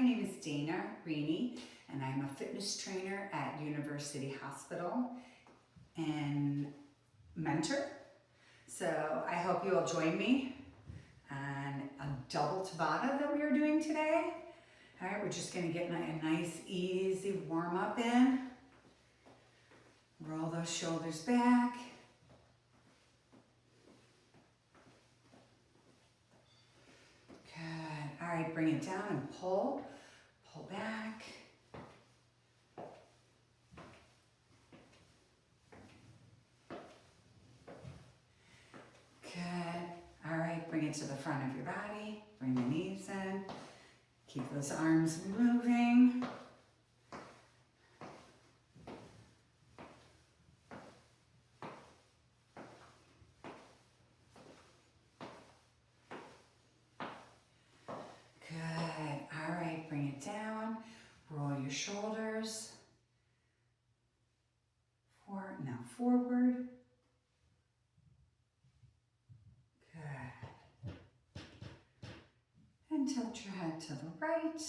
name is Dana Reaney, and I'm a fitness trainer at University Hospital and mentor. So I hope you will join me on a double Tabata that we are doing today. All right, we're just going to get a nice, easy warm up in. Roll those shoulders back. Good. All right, bring it down and pull back. Good. All right, bring it to the front of your body. Bring the knees in. Keep those arms moving. Good. All right, bring it down. Roll your shoulders. Now forward. Good. And tilt your head to the right.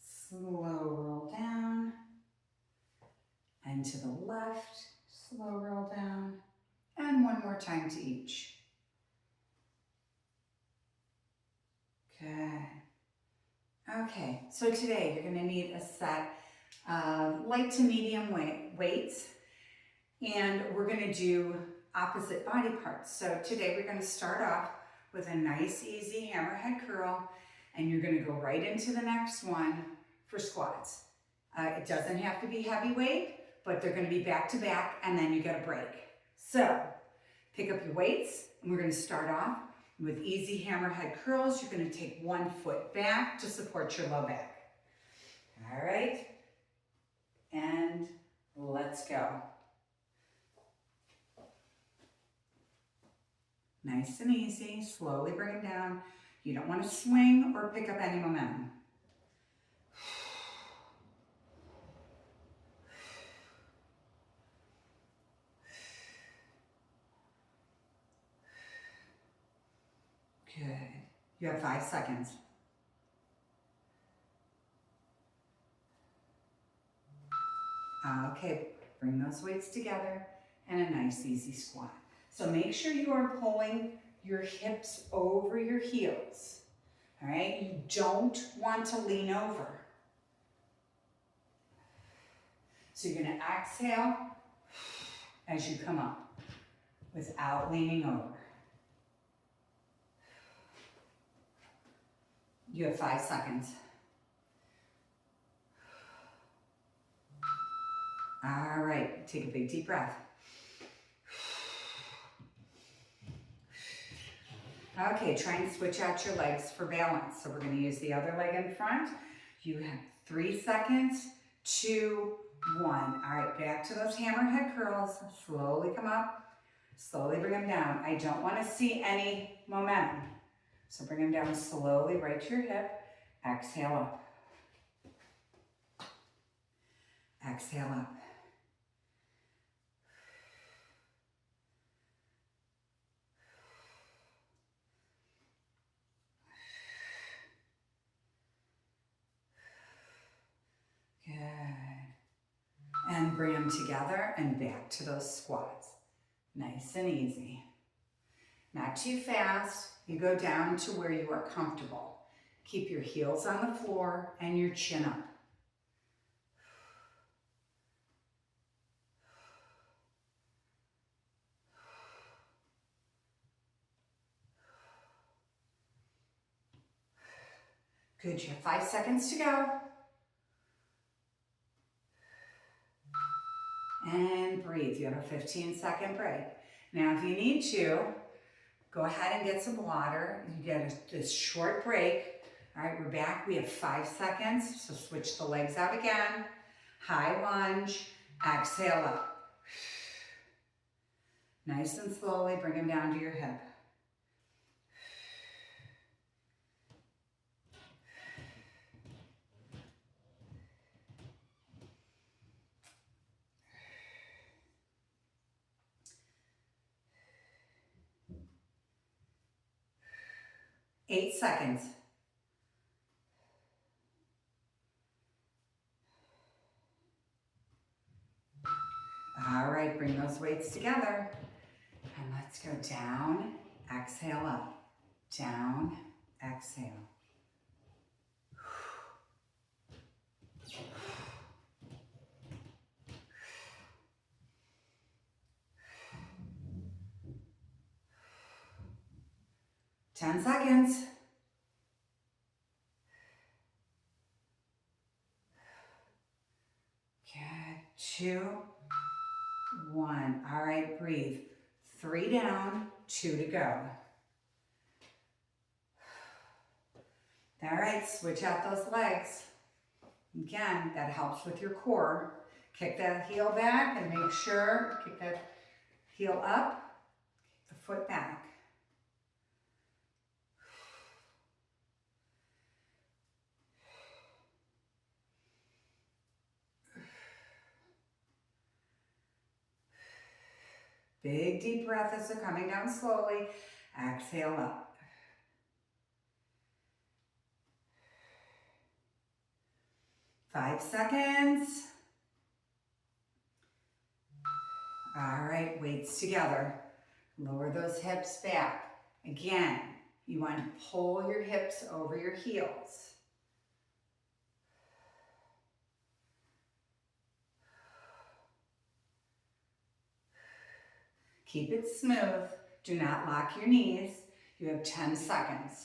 Slow roll down. And to the left. Slow roll down. And one more time to each. Good. Okay, so today you're going to need a set of light to medium weights, and we're going to do opposite body parts. So today we're going to start off with a nice easy hammerhead curl, and you're going to go right into the next one for squats. It doesn't have to be heavy weight, but they're going to be back to back, and then you get a break. So pick up your weights, and we're going to start off with easy hammerhead curls. You're going to take one foot back to support your low back. All right, and let's go. Nice and easy, slowly bring it down. You don't want to swing or pick up any momentum. Good. You have 5 seconds. Okay, bring those weights together and a nice easy squat. So make sure you are pulling your hips over your heels. All right, you don't want to lean over. So you're going to exhale as you come up without leaning over. You have 5 seconds. All right, take a big deep breath. Okay, try and switch out your legs for balance. So we're going to use the other leg in front. You have 3 seconds, 2, 1. All right, back to those hammerhead curls. Slowly come up, slowly bring them down. I don't want to see any momentum. So bring them down slowly right to your hip. Exhale up. Exhale up. Good. And bring them together and back to those squats. Nice and easy. Not too fast. You go down to where you are comfortable. Keep your heels on the floor and your chin up. Good, you have 5 seconds to go. And breathe, you have a 15-second break. Now if you need to, go ahead and get some water. You get this short break. All right, we're back, we have 5 seconds, so switch the legs out again. High lunge, exhale up. Nice and slowly, bring them down to your hip. Eight seconds. bring those weights together. And let's go down, exhale up, down, exhale. 10 seconds. Good. 2, 1. All right, breathe. 3 down, 2 to go. All right, switch out those legs. Again, that helps with your core. Kick that heel back and make sure, kick that heel up, kick the foot back. Big deep breath as they're coming down slowly. Exhale up. Five seconds. All right, weights together. Lower those hips back. Again, you want to pull your hips over your heels. Keep it smooth. Do not lock your knees. You have 10 seconds.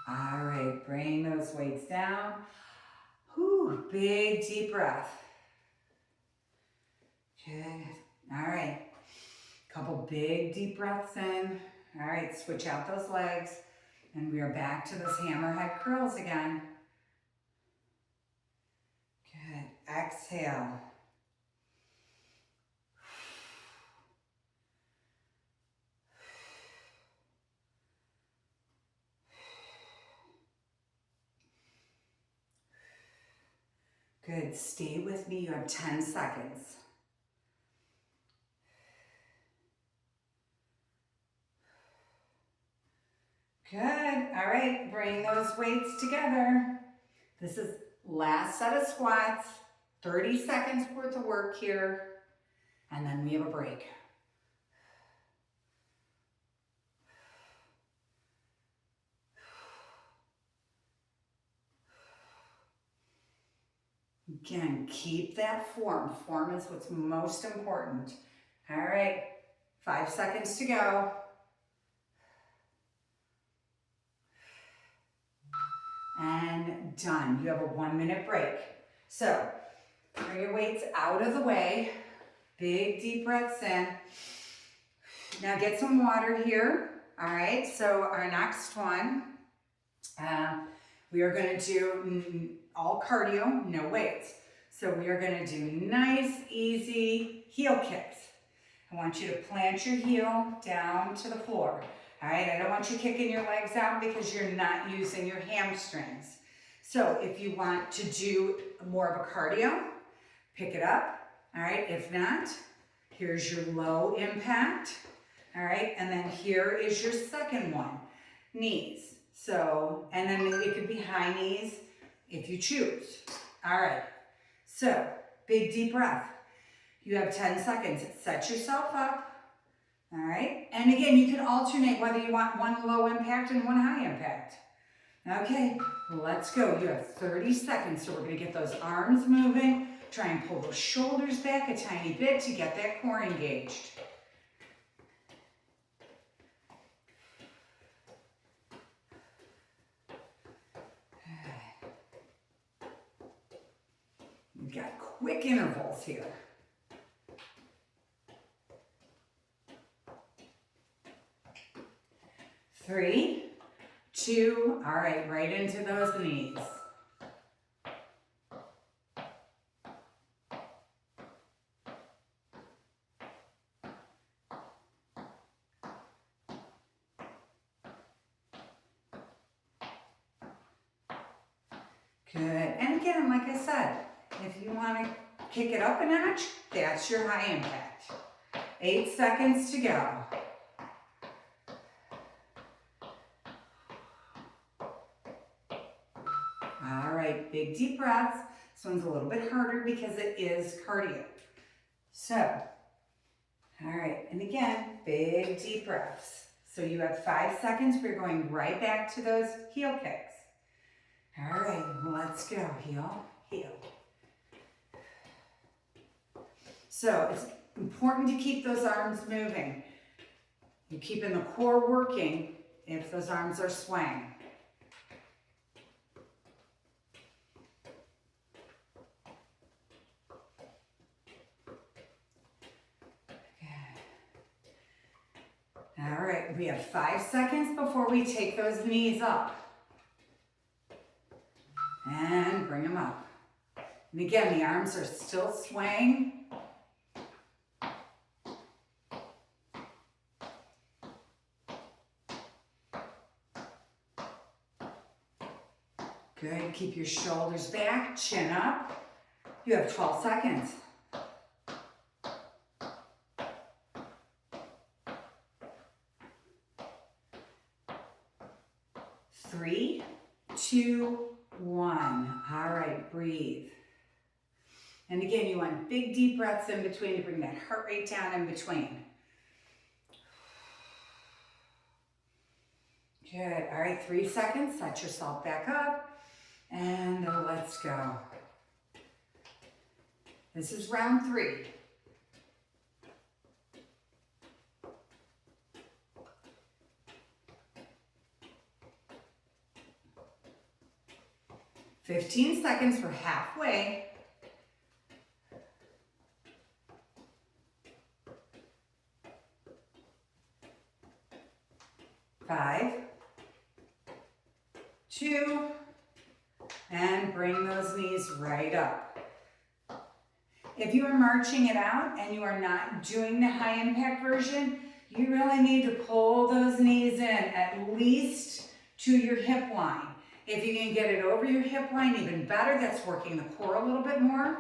All right, bring those weights down. Whew, big deep breath. Good. All right, couple big deep breaths in. All right, switch out those legs. And we are back to those hammerhead curls again. Good. Exhale. Good. Stay with me. You have 10 seconds. Good. All right. Bring those weights together. This is last set of squats. 30 seconds worth of work here. And then we have a break. Again, keep that form. Form is what's most important. All right. 5 seconds to go. And done. You have a 1-minute break. So, bring your weights out of the way. Big deep breaths in. Now get some water here. All right, so our next one, we are going to do all cardio, no weights. So we are going to do nice, easy heel kicks. I want you to plant your heel down to the floor. All right, I don't want you kicking your legs out because you're not using your hamstrings. So if you want to do more of a cardio, pick it up. All right, if not, here's your low impact. All right, and then here is your second one, knees. So, and then it could be high knees if you choose. All right, so big deep breath. You have 10 seconds. Set yourself up. All right, and again, you can alternate whether you want one low impact and one high impact. Okay, let's go. You have 30 seconds, so we're gonna get those arms moving. Try and pull those shoulders back a tiny bit to get that core engaged. We've got quick intervals here. 3, 2, all right, right into those knees. Good, and again, like I said, if you want to kick it up a notch, that's your high impact. 8 seconds to go. big deep breaths. This one's a little bit harder because it is cardio. So, all right, and again, big deep breaths. So you have 5 seconds. We're going right back to those heel kicks. All right, let's go. Heel, heel. So it's important to keep those arms moving. You're keeping the core working if those arms are swaying. All right, we have 5 seconds before we take those knees up. And bring them up. And again, the arms are still swaying. Good, keep your shoulders back, chin up. You have 12 seconds. 3, 2, 1. All right, breathe. And again, you want big deep breaths in between to bring that heart rate down in between. Good. All right, 3 seconds. Set yourself back up. And let's go. This is round 3. "15 seconds, we're halfway. 5, 2, and bring those knees right up. If you are marching it out and you are not doing the high impact version, you really need to pull those knees in at least to your hip line. If you can get it over your hip line, even better. That's working the core a little bit more.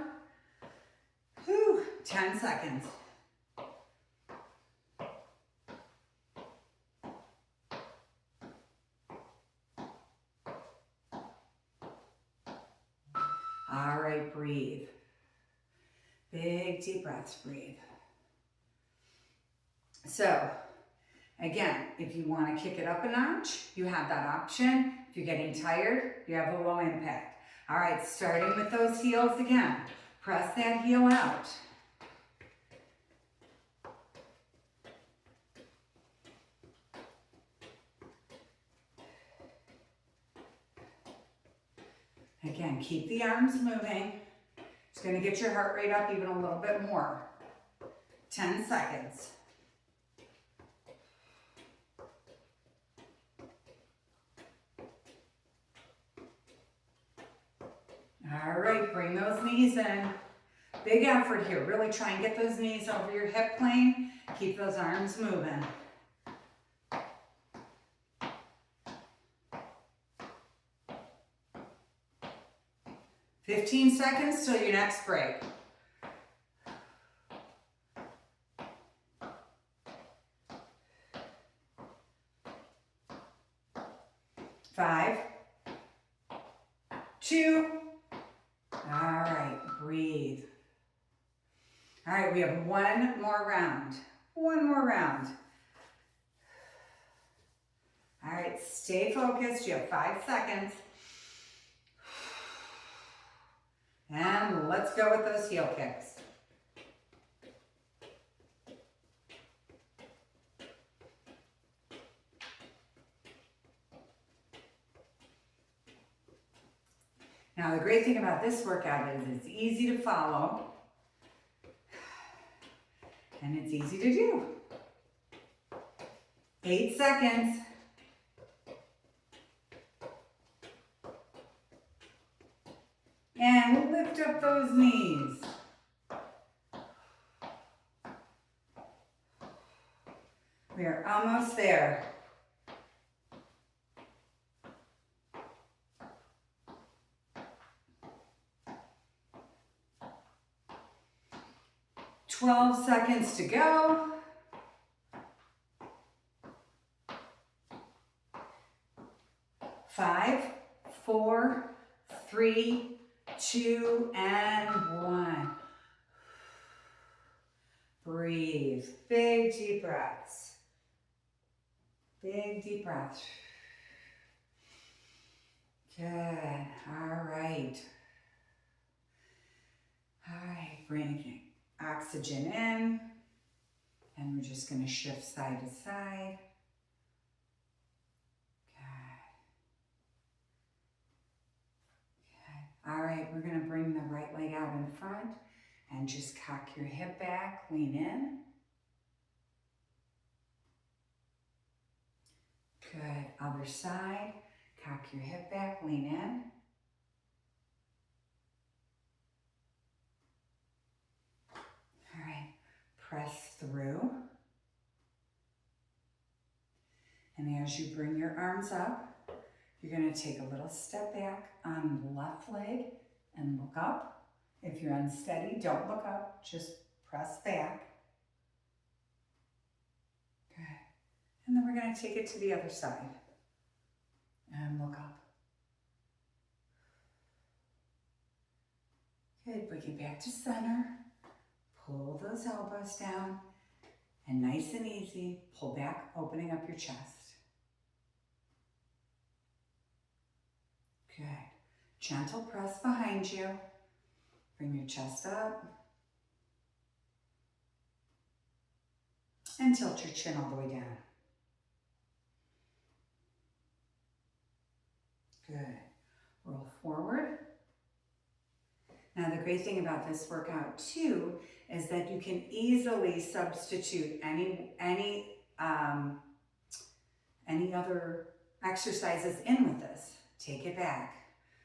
Whew, 10 seconds. All right, breathe. Big deep breaths, breathe. So, again, if you want to kick it up a notch, you have that option. If you're getting tired, you have a low impact. All right, starting with those heels again. Press that heel out. Again, keep the arms moving. It's going to get your heart rate up even a little bit more. 10 seconds. All right, bring those knees in. Big effort here. Really try and get those knees over your hip plane. Keep those arms moving. "15 seconds till your next break. 5, 2, all right, breathe. All right, we have one more round. One more round. All right, stay focused. You have 5 seconds. And let's go with those heel kicks. Now, the great thing about this workout is it's easy to follow and it's easy to do. 8 seconds. And lift up those knees. We are almost there. "12 seconds to go. 5, 4, 3, 3, 2, and 1. Breathe. Big deep breaths. Big deep breaths. Good. All right. All right. Bring oxygen in. And we're just going to shift side to side. Good. All right. We're going to bring the right leg out in front and just cock your hip back. Lean in. Good. Other side. Cock your hip back. Lean in. All right. Press through. And as you bring your arms up, you're going to take a little step back on the left leg and look up. If you're unsteady, don't look up, just press back. Good. And then we're going to take it to the other side and look up. Good. Bring it back to center. Pull those elbows down and nice and easy, pull back, opening up your chest. Good. Gentle press behind you. Bring your chest up. And tilt your chin all the way down. Good. Roll forward. Now the great thing about this workout too is that you can easily substitute any other exercises in with this. Take it back.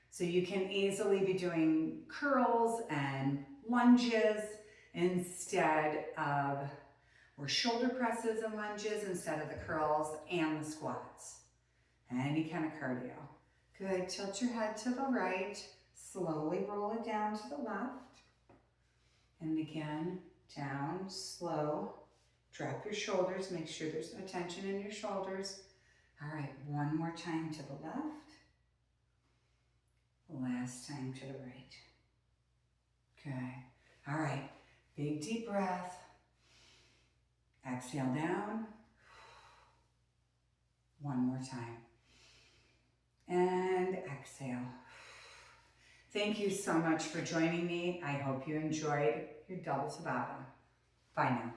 So you can easily be doing curls and lunges instead of, or shoulder presses and lunges instead of the curls and the squats. Any kind of cardio. Good. Tilt your head to the right. Slowly roll it down to the left. And again, down, slow. Drop your shoulders. Make sure there's no tension in your shoulders. All right, one more time to the left. Last time to the right. Good. All right, big deep breath. Exhale down. One more time. And exhale. Thank you so much for joining me. I hope you enjoyed your double Tabata. Bye now.